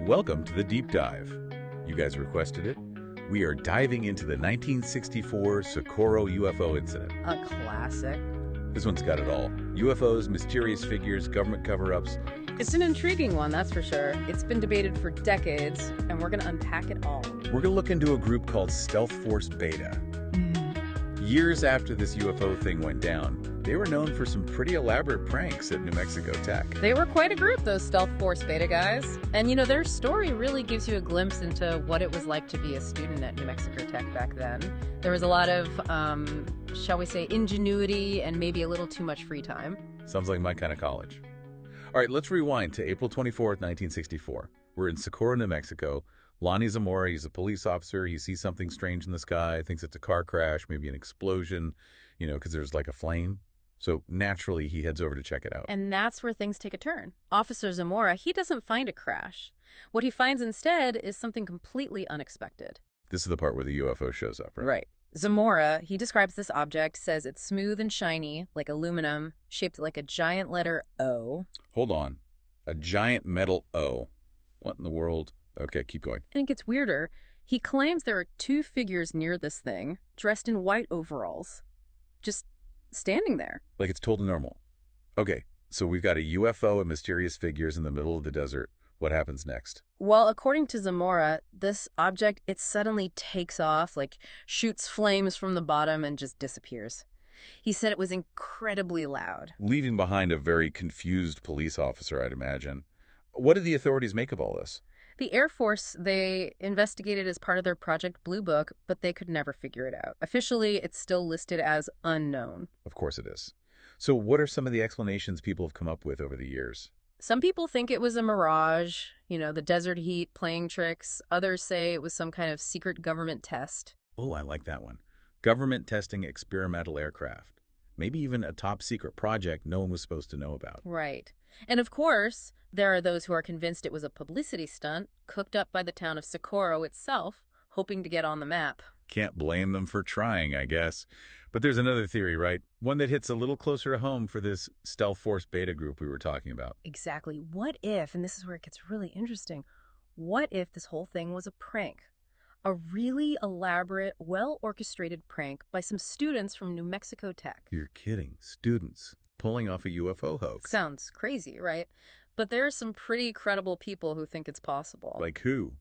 Welcome to the Deep Dive. You guys requested it. We are diving into the 1964 Socorro UFO incident. A classic. This one's got it all. UFOs, mysterious figures, government cover-ups. It's an intriguing one, that's for sure. It's been debated for decades, and we're going to unpack it all. We're going to look into a group called Stealth Force Beta. Years after this UFO thing went down, they were known for some pretty elaborate pranks at New Mexico Tech. They were quite a group, those Stealth Force Beta guys. And you know, their story really gives you a glimpse into what it was like to be a student at New Mexico Tech back then. There was a lot of, shall we say, ingenuity and maybe a little too much free time. Sounds like my kind of college. All right, let's rewind to April 24th, 1964. We're in Socorro, New Mexico. Lonny Zamora, he's a police officer. He sees something strange in the sky, thinks it's a car crash, maybe an explosion, you know, because there's like a flame. So naturally, he heads over to check it out. And that's where things take a turn. Officer Zamora, he doesn't find a crash. What he finds instead is something completely unexpected. This is the part where the UFO shows up, right? Right. Zamora, he describes this object, says it's smooth and shiny, like aluminum, shaped like a giant letter O. Hold on. A giant metal O. What in the world? Okay, keep going. And it gets weirder. He claims there are two figures near this thing, dressed in white overalls, just standing there. Like it's totally normal. Okay, so we've got a UFO and mysterious figures in the middle of the desert. What happens next? Well, according to Zamora, this object, it suddenly takes off, like shoots flames from the bottom and just disappears. He said it was incredibly loud. Leaving behind a very confused police officer, I'd imagine. What did the authorities make of all this? The Air Force, they investigated as part of their Project Blue Book, but they could never figure it out. Officially, it's still listed as unknown. Of course it is. So what are some of the explanations people have come up with over the years? Some people think it was a mirage, you know, the desert heat playing tricks. Others say it was some kind of secret government test. Oh, I like that one. Government testing experimental aircraft. Maybe even a top secret project no one was supposed to know about. Right. And of course, there are those who are convinced it was a publicity stunt cooked up by the town of Socorro itself, hoping to get on the map. Can't blame them for trying, I guess. But there's another theory, right? One that hits a little closer to home for this Stealth Force Beta group we were talking about. Exactly. What if, and this is where it gets really interesting, what if this whole thing was a prank? A really elaborate, well-orchestrated prank by some students from New Mexico Tech. You're kidding. Students pulling off a UFO hoax. Sounds crazy, right? But there are some pretty credible people who think it's possible. Like who?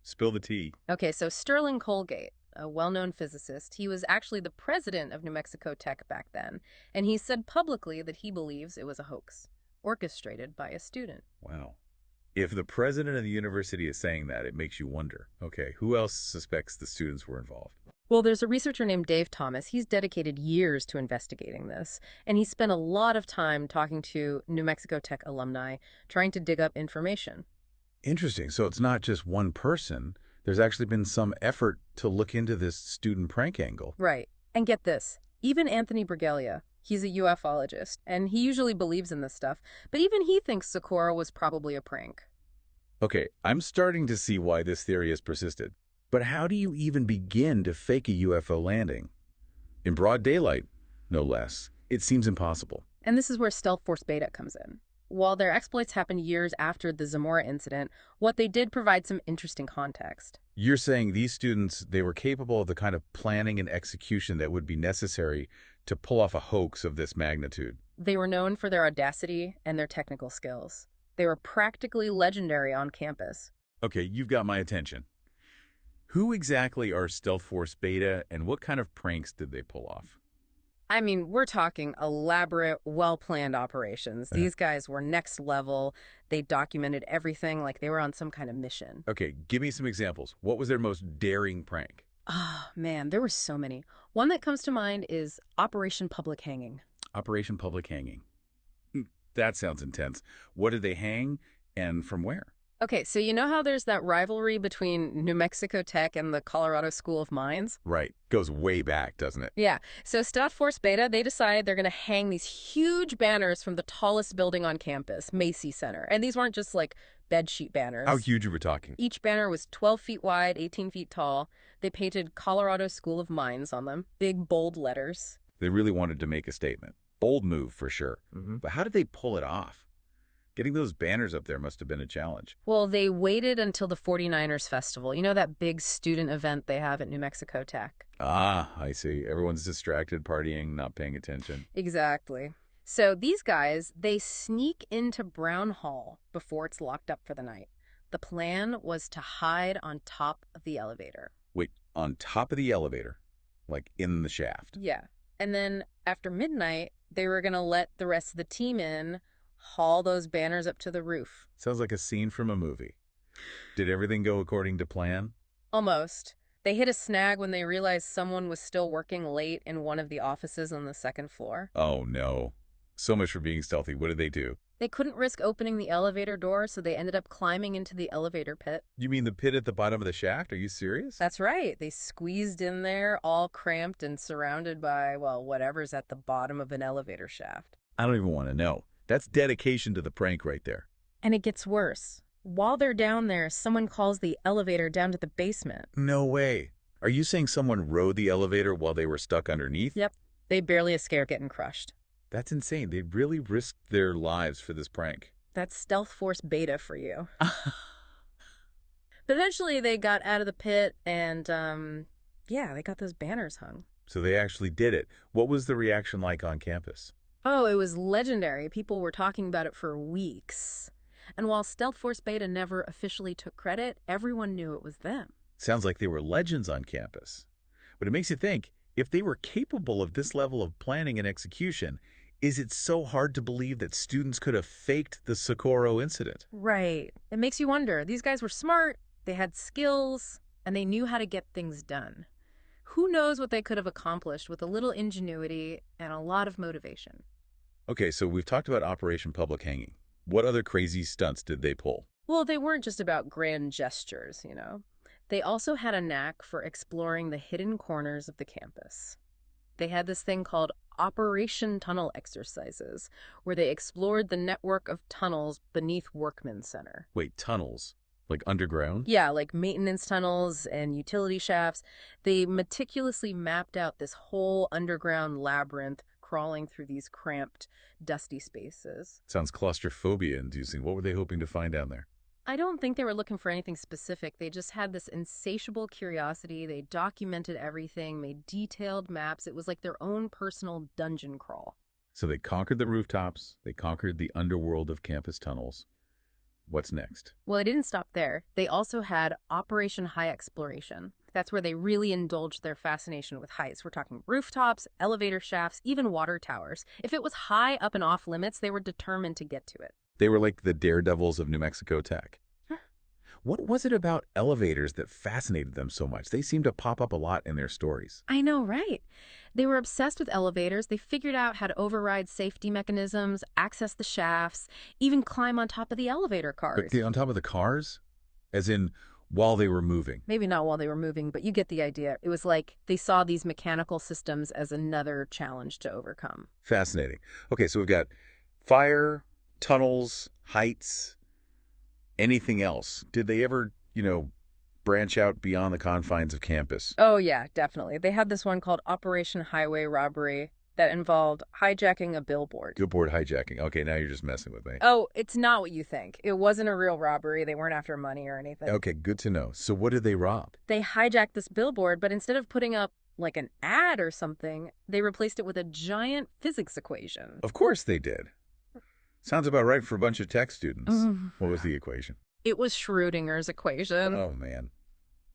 Spill the tea. Okay, so Sterling Colgate, a well-known physicist, he was actually the president of New Mexico Tech back then, and he said publicly that he believes it was a hoax, orchestrated by a student. Wow. If the president of the university is saying that, it makes you wonder, okay, who else suspects the students were involved? Well, there's a researcher named Dave Thomas. He's dedicated years to investigating this, and he spent a lot of time talking to New Mexico Tech alumni, trying to dig up information. Interesting. So it's not just one person. There's actually been some effort to look into this student prank angle. Right. And get this, even Anthony Brighelia, he's a ufologist, and he usually believes in this stuff, but even he thinks Socorro was probably a prank. Okay, I'm starting to see why this theory has persisted. But how do you even begin to fake a UFO landing? In broad daylight, no less. It seems impossible. And this is where Stealth Force Beta comes in. While their exploits happened years after the Zamora incident, what they did provide some interesting context. You're saying these students, they were capable of the kind of planning and execution that would be necessary to pull off a hoax of this magnitude. They were known for their audacity and their technical skills. They were practically legendary on campus. Okay, you've got my attention. Who exactly are Stealth Force Beta, and what kind of pranks did they pull off? I mean, we're talking elaborate, well-planned operations. These guys were next level. They documented everything like they were on some kind of mission. Okay, give me some examples. What was their most daring prank? Oh, man, there were so many. One that comes to mind is Operation Public Hanging. Operation Public Hanging. That sounds intense. What did they hang, and from where? Okay, so you know how there's that rivalry between New Mexico Tech and the Colorado School of Mines? Right. Goes way back, doesn't it? Yeah. So Stealth Force Beta, they decide they're going to hang these huge banners from the tallest building on campus, Macy Center. And these weren't just like bedsheet banners. How huge are we talking? Each banner was 12 feet wide, 18 feet tall. They painted Colorado School of Mines on them, big, bold letters. They really wanted to make a statement. Bold move, for sure. But how did they pull it off? Getting those banners up there must have been a challenge. Well, they waited until the 49ers Festival. You know that big student event they have at New Mexico Tech? Ah, I see. Everyone's distracted, partying, not paying attention. Exactly. So these guys, they sneak into Brown Hall before it's locked up for the night. The plan was to hide on top of the elevator. Wait, on top of the elevator? Like in the shaft? Yeah. And then after midnight, they were going to let the rest of the team in, haul those banners up to the roof. Sounds like a scene from a movie. Did everything go according to plan? Almost. They hit a snag when they realized someone was still working late in one of the offices on the second floor. Oh, no. So much for being stealthy. What did they do? They couldn't risk opening the elevator door, so they ended up climbing into the elevator pit. You mean the pit at the bottom of the shaft? Are you serious? That's right. They squeezed in there, all cramped and surrounded by, well, whatever's at the bottom of an elevator shaft. I don't even want to know. That's dedication to the prank right there. And it gets worse. While they're down there, someone calls the elevator down to the basement. No way. Are you saying someone rode the elevator while they were stuck underneath? Yep. They barely escape getting crushed. That's insane. They really risked their lives for this prank. That's Stealth Force Beta for you. But eventually they got out of the pit and, yeah, they got those banners hung. So they actually did it. What was the reaction like on campus? Oh, it was legendary. People were talking about it for weeks. And while Stealth Force Beta never officially took credit, everyone knew it was them. Sounds like they were legends on campus. But it makes you think, if they were capable of this level of planning and execution, is it so hard to believe that students could have faked the Socorro incident? Right. It makes you wonder. These guys were smart, they had skills, and they knew how to get things done. Who knows what they could have accomplished with a little ingenuity and a lot of motivation. Okay, so we've talked about Operation Public Hanging. What other crazy stunts did they pull? Well, they weren't just about grand gestures, you know. They also had a knack for exploring the hidden corners of the campus. They had this thing called Operation Tunnel Exercises, where they explored the network of tunnels beneath Workman Center. Wait, tunnels? Like underground? Yeah, like maintenance tunnels and utility shafts. They meticulously mapped out this whole underground labyrinth, crawling through these cramped, dusty spaces. Sounds claustrophobia-inducing. What were they hoping to find down there? I don't think they were looking for anything specific. They just had this insatiable curiosity. They documented everything, made detailed maps. It was like their own personal dungeon crawl. So they conquered the rooftops. They conquered the underworld of campus tunnels. What's next? Well, it didn't stop there. They also had Operation High Exploration. That's where they really indulged their fascination with heights. We're talking rooftops, elevator shafts, even water towers. If it was high up and off limits, they were determined to get to it. They were like the daredevils of New Mexico Tech. What was it about elevators that fascinated them so much? They seemed to pop up a lot in their stories. I know, right? They were obsessed with elevators. They figured out how to override safety mechanisms, access the shafts, even climb on top of the elevator cars. But on top of the cars? As in, while they were moving? Maybe not while they were moving, but you get the idea. It was like they saw these mechanical systems as another challenge to overcome. Fascinating. Okay, so we've got fire, tunnels, heights, anything else. Did they ever, branch out beyond the confines of campus? Oh, yeah, definitely. They had this one called Operation Highway Robbery that involved hijacking a billboard. Billboard hijacking. Okay, now you're just messing with me. Oh, it's not what you think. It wasn't a real robbery. They weren't after money or anything. Okay, good to know. So what did they rob? They hijacked this billboard, but instead of putting up like an ad or something, they replaced it with a giant physics equation. Of course they did. Sounds about right for a bunch of tech students. What was the equation? It was Schrödinger's equation. Oh, man.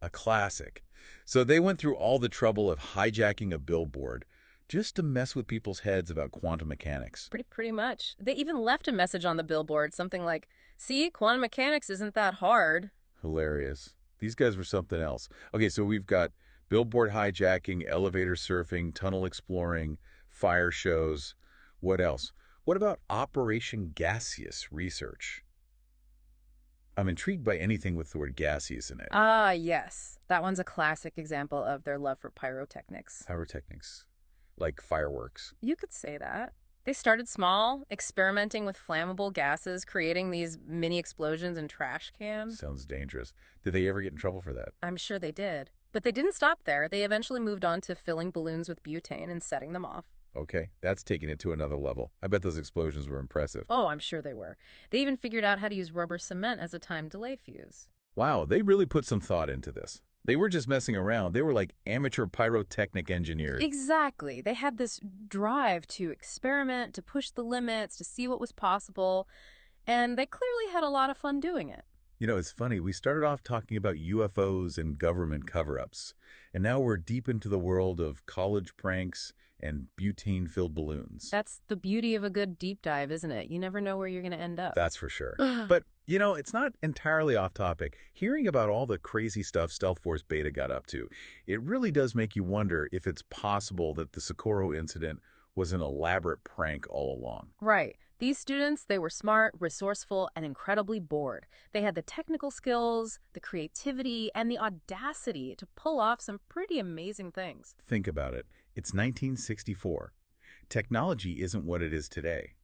A classic. So they went through all the trouble of hijacking a billboard just to mess with people's heads about quantum mechanics. Pretty much. They even left a message on the billboard, something like, "See, quantum mechanics isn't that hard." Hilarious. These guys were something else. Okay, so we've got billboard hijacking, elevator surfing, tunnel exploring, fire shows. What else? What about Operation Gaseous research? I'm intrigued by anything with the word gaseous in it. Ah, yes. That one's a classic example of their love for pyrotechnics. Pyrotechnics. Like fireworks. You could say that. They started small, experimenting with flammable gases, creating these mini explosions in trash cans. Sounds dangerous. Did they ever get in trouble for that? I'm sure they did. But they didn't stop there. They eventually moved on to filling balloons with butane and setting them off. Okay, that's taking it to another level. I bet those explosions were impressive. Oh, I'm sure they were. They even figured out how to use rubber cement as a time delay fuse. Wow, they really put some thought into this. They were just messing around. They were like amateur pyrotechnic engineers. Exactly. They had this drive to experiment, to push the limits, to see what was possible, and they clearly had a lot of fun doing it. You know, it's funny. We started off talking about UFOs and government cover-ups, and now we're deep into the world of college pranks and butane-filled balloons. That's the beauty of a good deep dive, isn't it? You never know where you're going to end up. That's for sure. But, you know, it's not entirely off topic. Hearing about all the crazy stuff Stealth Force Beta got up to, it really does make you wonder if it's possible that the Socorro incident was an elaborate prank all along. Right. These students, they were smart, resourceful, and incredibly bored. They had the technical skills, the creativity, and the audacity to pull off some pretty amazing things. Think about it. It's 1964. Technology isn't what it is today.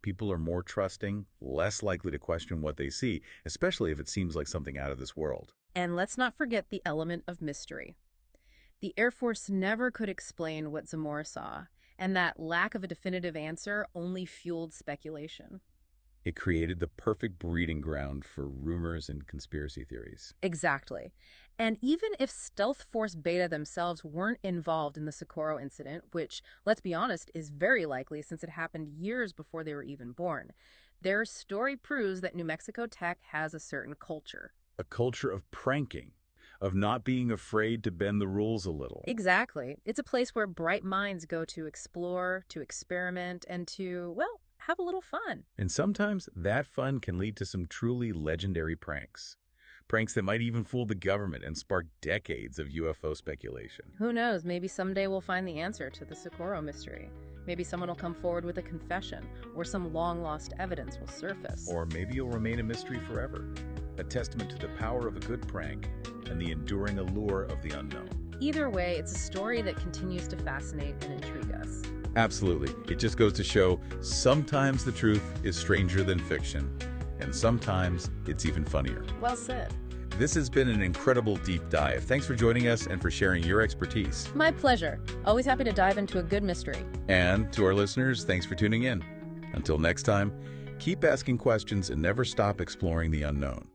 People are more trusting, less likely to question what they see, especially if it seems like something out of this world. And let's not forget the element of mystery. The Air Force never could explain what Zamora saw, and that lack of a definitive answer only fueled speculation. It created the perfect breeding ground for rumors and conspiracy theories. Exactly. And even if Stealth Force Beta themselves weren't involved in the Socorro incident, which, let's be honest, is very likely since it happened years before they were even born, their story proves that New Mexico Tech has a certain culture. A culture of pranking, of not being afraid to bend the rules a little. Exactly. It's a place where bright minds go to explore, to experiment, and to, well, have a little fun. And sometimes that fun can lead to some truly legendary pranks. Pranks that might even fool the government and spark decades of UFO speculation. Who knows, maybe someday we'll find the answer to the Socorro mystery. Maybe someone will come forward with a confession, or some long-lost evidence will surface. Or maybe it'll remain a mystery forever, a testament to the power of a good prank and the enduring allure of the unknown. Either way, it's a story that continues to fascinate and intrigue us. Absolutely. It just goes to show sometimes the truth is stranger than fiction, and sometimes it's even funnier. Well said. This has been an incredible deep dive. Thanks for joining us and for sharing your expertise. My pleasure. Always happy to dive into a good mystery. And to our listeners, thanks for tuning in. Until next time, keep asking questions and never stop exploring the unknown.